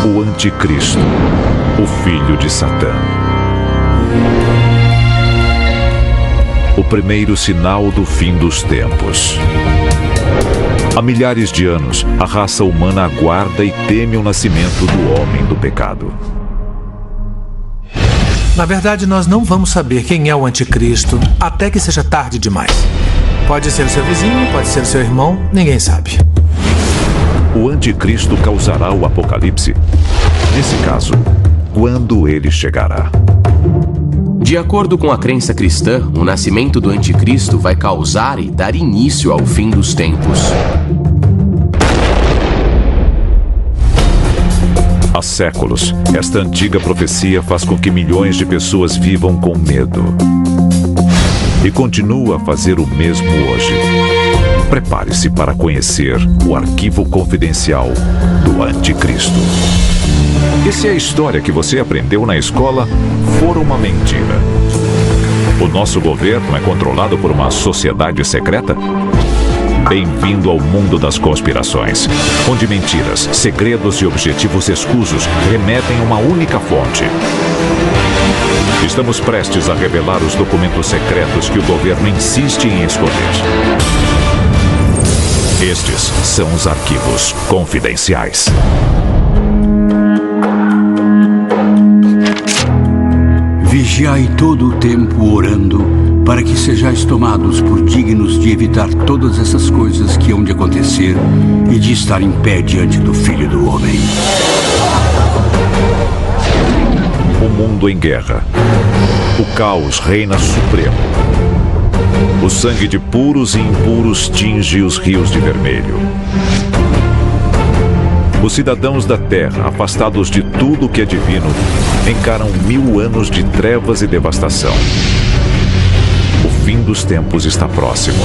o Anticristo, o filho de Satã. O primeiro sinal do fim dos tempos. Há milhares de anos, a raça humana aguarda e teme o nascimento do homem do pecado. Na verdade, nós não vamos saber quem é o Anticristo até que seja tarde demais. Pode ser o seu vizinho, pode ser o seu irmão, ninguém sabe. O Anticristo causará o apocalipse? Nesse caso, quando ele chegará? De acordo com a crença cristã, o nascimento do Anticristo vai causar e dar início ao fim dos tempos. Há séculos, esta antiga profecia faz com que milhões de pessoas vivam com medo. E continua a fazer o mesmo hoje. Prepare-se para conhecer o arquivo confidencial do Anticristo. E se a história que você aprendeu na escola for uma mentira? O nosso governo é controlado por uma sociedade secreta? Bem-vindo ao mundo das conspirações, onde mentiras, segredos e objetivos escusos remetem a uma única fonte. Estamos prestes a revelar os documentos secretos que o governo insiste em esconder. Estes são os arquivos confidenciais. Vigiai todo o tempo orando, para que sejais tomados por dignos de evitar todas essas coisas que hão de acontecer e de estar em pé diante do Filho do Homem. O mundo em guerra. O caos reina supremo. O sangue de puros e impuros tinge os rios de vermelho. Os cidadãos da terra, afastados de tudo que é divino, encaram 1000 anos de trevas e devastação. O fim dos tempos está próximo.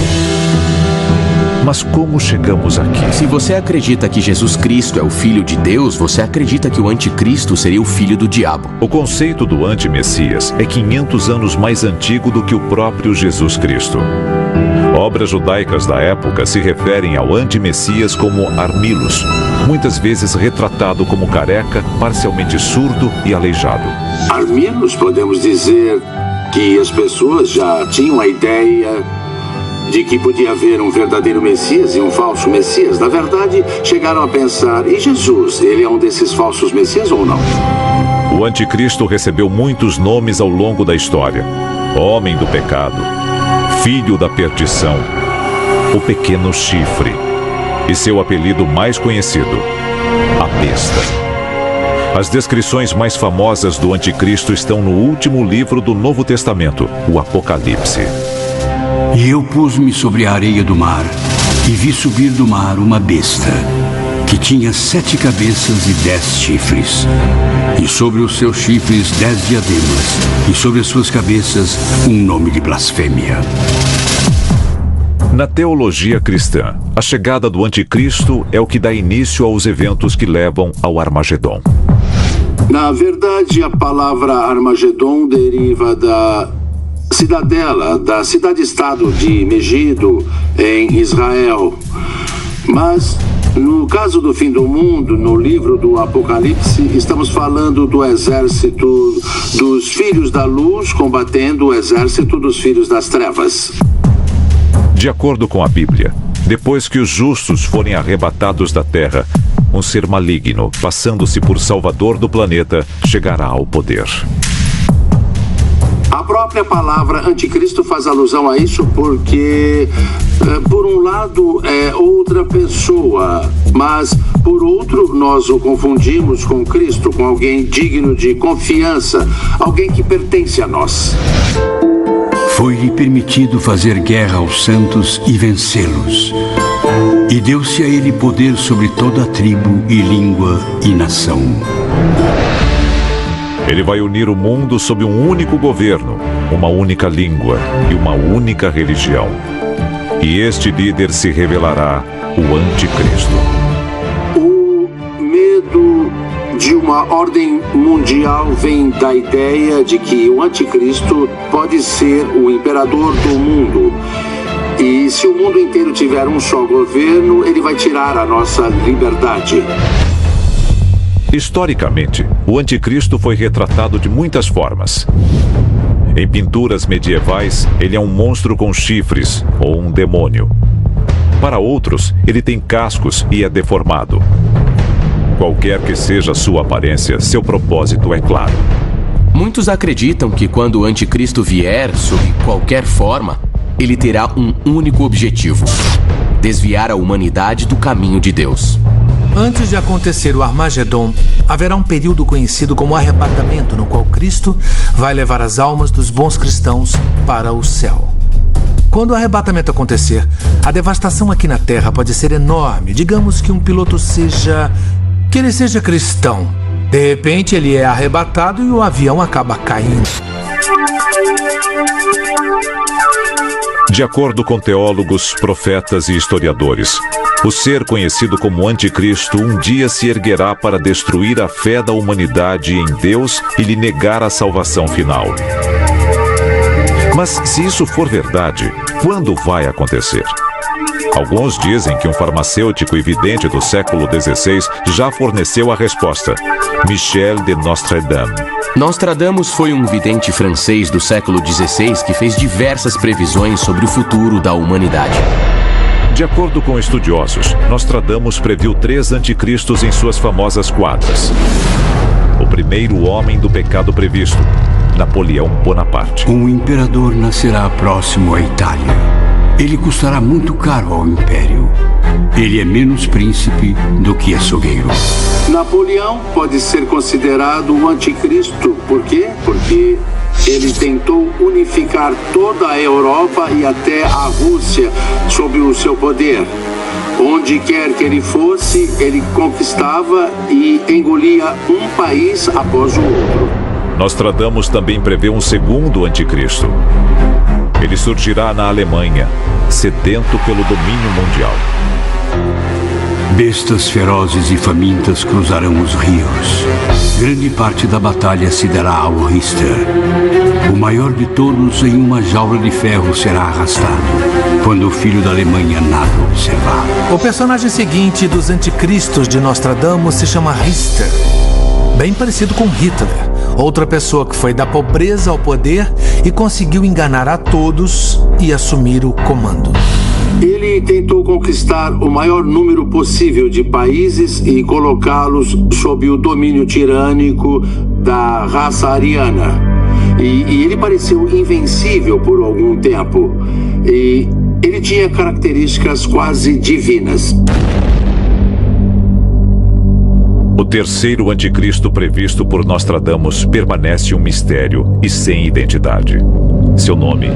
Mas como chegamos aqui? Se você acredita que Jesus Cristo é o Filho de Deus, você acredita que o Anticristo seria o filho do diabo. O conceito do anti-messias é 500 anos mais antigo do que o próprio Jesus Cristo. Obras judaicas da época se referem ao anti-messias como Armilos, muitas vezes retratado como careca, parcialmente surdo e aleijado. Armilos, podemos dizer que as pessoas já tinham a ideia de que podia haver um verdadeiro Messias e um falso Messias. Na verdade, chegaram a pensar, e Jesus, ele é um desses falsos Messias ou não? O Anticristo recebeu muitos nomes ao longo da história. Homem do pecado, filho da perdição, o pequeno chifre, e seu apelido mais conhecido, a besta. As descrições mais famosas do Anticristo estão no último livro do Novo Testamento, o Apocalipse. E eu pus-me sobre a areia do mar, e vi subir do mar uma besta, que tinha 7 cabeças e 10 chifres, e sobre os seus chifres 10 diademas, e sobre as suas cabeças um nome de blasfêmia. Na teologia cristã, a chegada do Anticristo é o que dá início aos eventos que levam ao Armagedon. Na verdade, a palavra Armagedon deriva da cidadela, da cidade-estado de Megido, em Israel. Mas, no caso do fim do mundo, no livro do Apocalipse, estamos falando do exército dos filhos da luz combatendo o exército dos filhos das trevas. De acordo com a Bíblia, depois que os justos forem arrebatados da terra, um ser maligno, passando-se por salvador do planeta, chegará ao poder. A própria palavra anticristo faz alusão a isso porque, por um lado, é outra pessoa, mas, por outro, nós o confundimos com Cristo, com alguém digno de confiança, alguém que pertence a nós. Foi-lhe permitido fazer guerra aos santos e vencê-los. E deu-se a ele poder sobre toda a tribo e língua e nação. Ele vai unir o mundo sob um único governo, uma única língua e uma única religião. E este líder se revelará o Anticristo. O medo de uma ordem mundial vem da ideia de que o Anticristo pode ser o imperador do mundo. E se o mundo inteiro tiver um só governo, ele vai tirar a nossa liberdade. Historicamente, o anticristo foi retratado de muitas formas. Em pinturas medievais, ele é um monstro com chifres ou um demônio. Para outros, ele tem cascos e é deformado. Qualquer que seja a sua aparência, seu propósito é claro. Muitos acreditam que quando o anticristo vier, sob qualquer forma, ele terá um único objetivo: desviar a humanidade do caminho de Deus. Antes de acontecer o Armagedon, haverá um período conhecido como arrebatamento, no qual Cristo vai levar as almas dos bons cristãos para o céu. Quando o arrebatamento acontecer, a devastação aqui na Terra pode ser enorme. Digamos que um piloto seja cristão. De repente, ele é arrebatado e o avião acaba caindo. De acordo com teólogos, profetas e historiadores, o ser conhecido como Anticristo um dia se erguerá para destruir a fé da humanidade em Deus e lhe negar a salvação final. Mas se isso for verdade, quando vai acontecer? Alguns dizem que um farmacêutico e vidente do século XVI já forneceu a resposta: Michel de Nostredame. Nostradamus foi um vidente francês do século XVI que fez diversas previsões sobre o futuro da humanidade. De acordo com estudiosos, Nostradamus previu 3 anticristos em suas famosas quadras. O primeiro homem do pecado previsto, Napoleão Bonaparte. Um imperador nascerá próximo à Itália. Ele custará muito caro ao Império. Ele é menos príncipe do que açougueiro. Napoleão pode ser considerado o anticristo. Por quê? Porque ele tentou unificar toda a Europa e até a Rússia sob o seu poder. Onde quer que ele fosse, ele conquistava e engolia um país após o outro. Nostradamus também prevê um segundo anticristo. Ele surgirá na Alemanha, sedento pelo domínio mundial. Bestas ferozes e famintas cruzarão os rios. Grande parte da batalha se dará ao Richter. O maior de todos em uma jaula de ferro será arrastado, quando o filho da Alemanha nada observar. O personagem seguinte dos anticristos de Nostradamus se chama Richter, bem parecido com Hitler, outra pessoa que foi da pobreza ao poder e conseguiu enganar a todos e assumir o comando. Ele tentou conquistar o maior número possível de países e colocá-los sob o domínio tirânico da raça ariana. E ele pareceu invencível por algum tempo. E ele tinha características quase divinas. O terceiro anticristo previsto por Nostradamus permanece um mistério e sem identidade. Seu nome: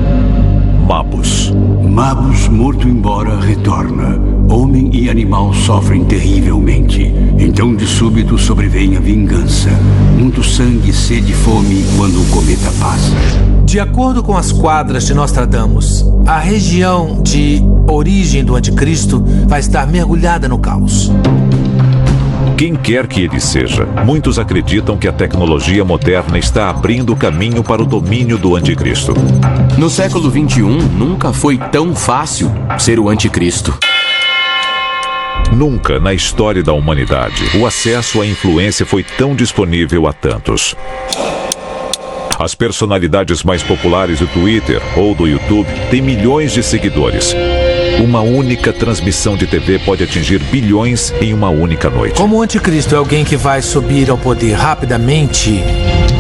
Mabus. Mabus, morto embora, retorna. Homem e animal sofrem terrivelmente. Então, de súbito, sobrevém a vingança. Muito sangue, sede e fome quando o cometa passa. De acordo com as quadras de Nostradamus, a região de origem do anticristo vai estar mergulhada no caos. Quem quer que ele seja, muitos acreditam que a tecnologia moderna está abrindo o caminho para o domínio do anticristo. No século XXI, nunca foi tão fácil ser o anticristo. Nunca na história da humanidade o acesso à influência foi tão disponível a tantos. As personalidades mais populares do Twitter ou do YouTube têm milhões de seguidores. Uma única transmissão de TV pode atingir bilhões em uma única noite. Como o anticristo é alguém que vai subir ao poder rapidamente,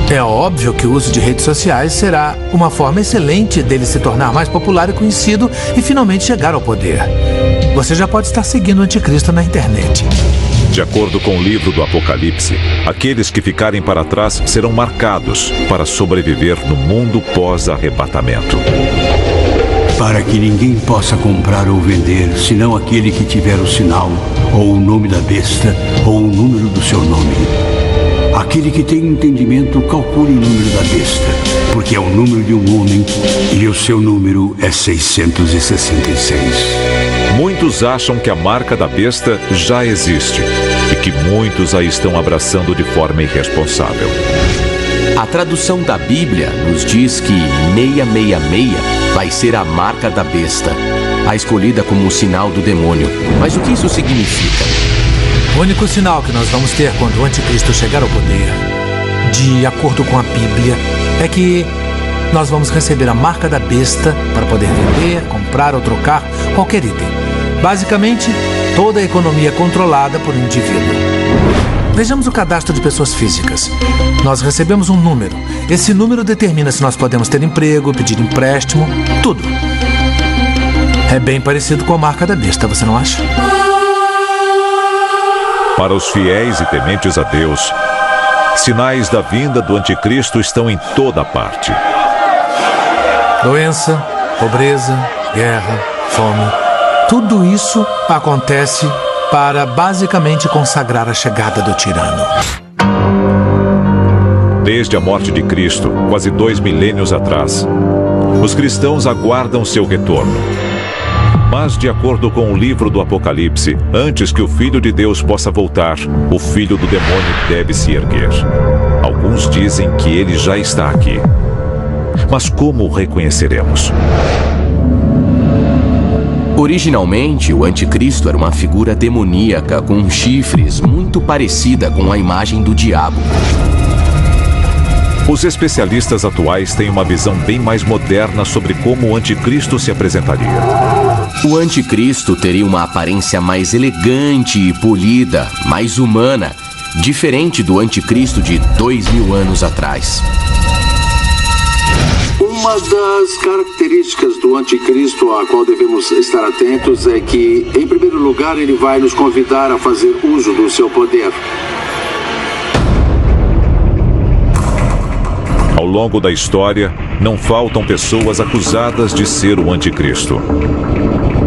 é óbvio que o uso de redes sociais será uma forma excelente dele se tornar mais popular e conhecido e finalmente chegar ao poder. Você já pode estar seguindo o anticristo na internet. De acordo com o livro do Apocalipse, aqueles que ficarem para trás serão marcados para sobreviver no mundo pós-arrebatamento. Para que ninguém possa comprar ou vender, senão aquele que tiver o sinal, ou o nome da besta, ou o número do seu nome. Aquele que tem entendimento, calcule o número da besta, porque é o número de um homem, e o seu número é 666. Muitos acham que a marca da besta já existe, e que muitos a estão abraçando de forma irresponsável. A tradução da Bíblia nos diz que 666 vai ser a marca da besta, a escolhida como um sinal do demônio. Mas o que isso significa? O único sinal que nós vamos ter quando o anticristo chegar ao poder, de acordo com a Bíblia, é que nós vamos receber a marca da besta para poder vender, comprar ou trocar qualquer item. Basicamente, toda a economia é controlada por um indivíduo. Vejamos o cadastro de pessoas físicas. Nós recebemos um número. Esse número determina se nós podemos ter emprego, pedir empréstimo, tudo. É bem parecido com a marca da besta, você não acha? Para os fiéis e tementes a Deus, sinais da vinda do anticristo estão em toda parte. Doença, pobreza, guerra, fome. Tudo isso acontece para basicamente consagrar a chegada do tirano. Desde a morte de Cristo, quase 2 milênios atrás, os cristãos aguardam seu retorno. Mas, de acordo com o livro do Apocalipse, antes que o Filho de Deus possa voltar, o filho do demônio deve se erguer. Alguns dizem que ele já está aqui. Mas como o reconheceremos? Originalmente, o anticristo era uma figura demoníaca com chifres muito parecida com a imagem do diabo. Os especialistas atuais têm uma visão bem mais moderna sobre como o anticristo se apresentaria. O anticristo teria uma aparência mais elegante e polida, mais humana, diferente do anticristo de 2000 anos atrás. Uma das características do anticristo a qual devemos estar atentos é que, em primeiro lugar, ele vai nos convidar a fazer uso do seu poder. Ao longo da história, não faltam pessoas acusadas de ser o anticristo.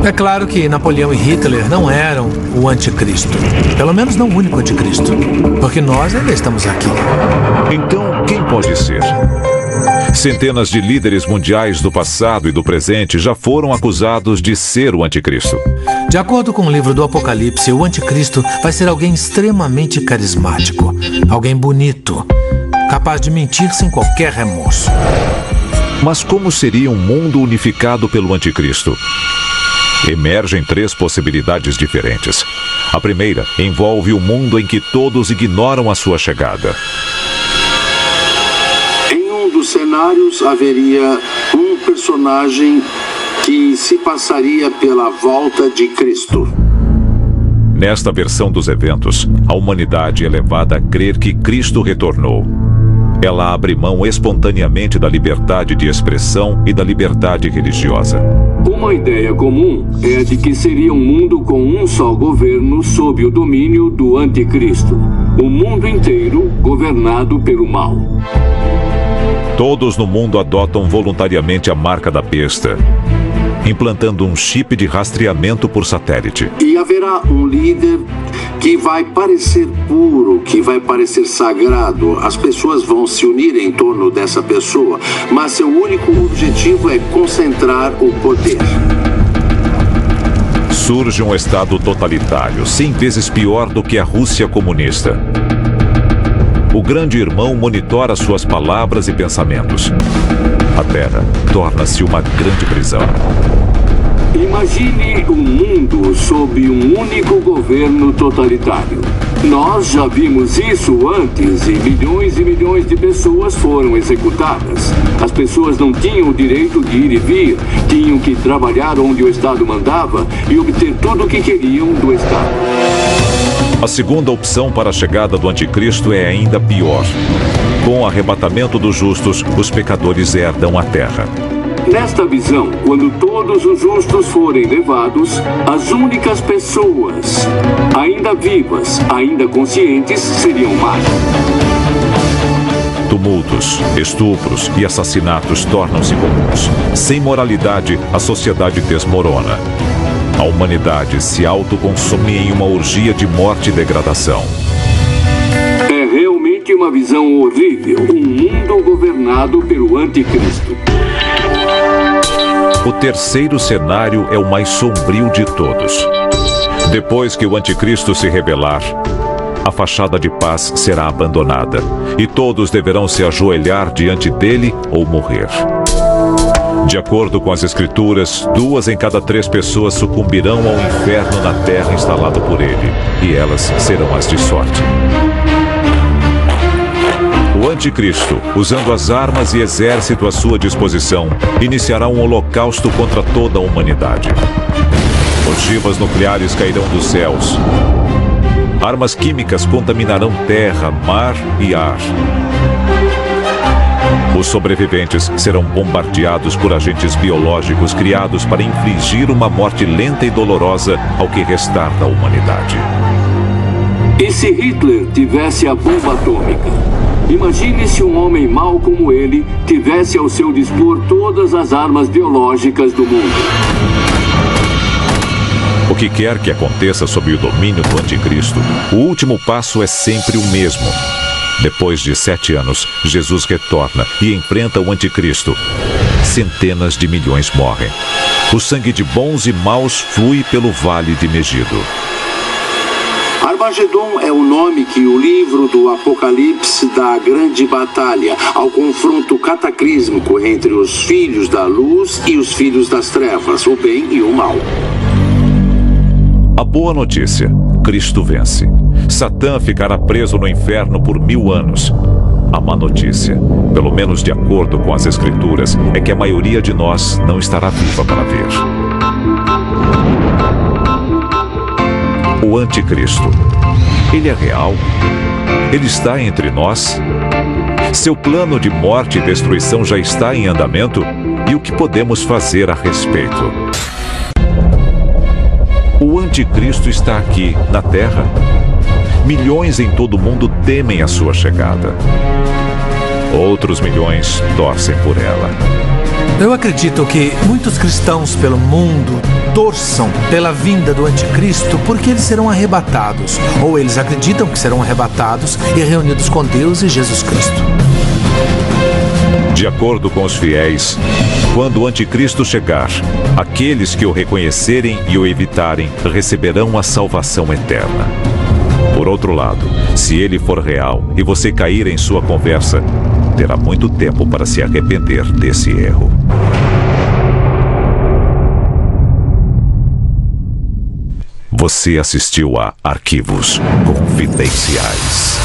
É claro que Napoleão e Hitler não eram o anticristo. Pelo menos não o único anticristo. Porque nós ainda estamos aqui. Então, quem pode ser? Centenas de líderes mundiais do passado e do presente já foram acusados de ser o anticristo. De acordo com o livro do Apocalipse, o anticristo vai ser alguém extremamente carismático. Alguém bonito. Capaz de mentir sem qualquer remorso. Mas como seria um mundo unificado pelo anticristo? Emergem 3 possibilidades diferentes. A primeira envolve um mundo em que todos ignoram a sua chegada. Em um dos cenários haveria um personagem que se passaria pela volta de Cristo. Nesta versão dos eventos, a humanidade é levada a crer que Cristo retornou. Ela abre mão espontaneamente da liberdade de expressão e da liberdade religiosa. Uma ideia comum é a de que seria um mundo com um só governo sob o domínio do anticristo. O mundo inteiro governado pelo mal. Todos no mundo adotam voluntariamente a marca da besta, implantando um chip de rastreamento por satélite. E haverá um líder que vai parecer puro, que vai parecer sagrado. As pessoas vão se unir em torno dessa pessoa, mas seu único objetivo é concentrar o poder. Surge um estado totalitário, 100 vezes pior do que a Rússia comunista. O grande irmão monitora suas palavras e pensamentos. A Terra torna-se uma grande prisão. Imagine um mundo sob um único governo totalitário. Nós já vimos isso antes e milhões de pessoas foram executadas. As pessoas não tinham o direito de ir e vir, tinham que trabalhar onde o Estado mandava e obter tudo o que queriam do Estado. A segunda opção para a chegada do anticristo é ainda pior. Com o arrebatamento dos justos, os pecadores herdam a terra. Nesta visão, quando todos os justos forem levados, as únicas pessoas ainda vivas, ainda conscientes, seriam mais. Tumultos, estupros e assassinatos tornam-se comuns. Sem moralidade, a sociedade desmorona. A humanidade se autoconsome em uma orgia de morte e degradação. É realmente uma visão horrível. Um mundo governado pelo anticristo. O terceiro cenário é o mais sombrio de todos. Depois que o anticristo se revelar, a fachada de paz será abandonada e todos deverão se ajoelhar diante dele ou morrer. De acordo com as Escrituras, 2 em cada 3 pessoas sucumbirão ao inferno na terra instalado por ele, e elas serão as de sorte. O anticristo, usando as armas e exército à sua disposição, iniciará um holocausto contra toda a humanidade. Ogivas nucleares cairão dos céus. Armas químicas contaminarão terra, mar e ar. Os sobreviventes serão bombardeados por agentes biológicos criados para infligir uma morte lenta e dolorosa ao que restar da humanidade. E se Hitler tivesse a bomba atômica? Imagine se um homem mau como ele tivesse ao seu dispor todas as armas biológicas do mundo. O que quer que aconteça sob o domínio do anticristo, o último passo é sempre o mesmo. Depois de 7 anos, Jesus retorna e enfrenta o anticristo. Centenas de milhões morrem. O sangue de bons e maus flui pelo vale de Megido. Armagedon é o nome que o livro do Apocalipse dá à grande batalha, ao confronto cataclísmico entre os filhos da luz e os filhos das trevas, o bem e o mal. A boa notícia: Cristo vence. Satã ficará preso no inferno por 1000 anos. A má notícia, pelo menos de acordo com as Escrituras, é que a maioria de nós não estará viva para ver. O anticristo, ele é real? Ele está entre nós? Seu plano de morte e destruição já está em andamento? E o que podemos fazer a respeito? O anticristo está aqui, na Terra. Milhões em todo o mundo temem a sua chegada. Outros milhões torcem por ela. Eu acredito que muitos cristãos pelo mundo torçam pela vinda do anticristo porque eles serão arrebatados, ou eles acreditam que serão arrebatados e reunidos com Deus e Jesus Cristo. De acordo com os fiéis, quando o anticristo chegar, aqueles que o reconhecerem e o evitarem receberão a salvação eterna. Por outro lado, se ele for real e você cair em sua conversa, terá muito tempo para se arrepender desse erro. Você assistiu a Arquivos Confidenciais.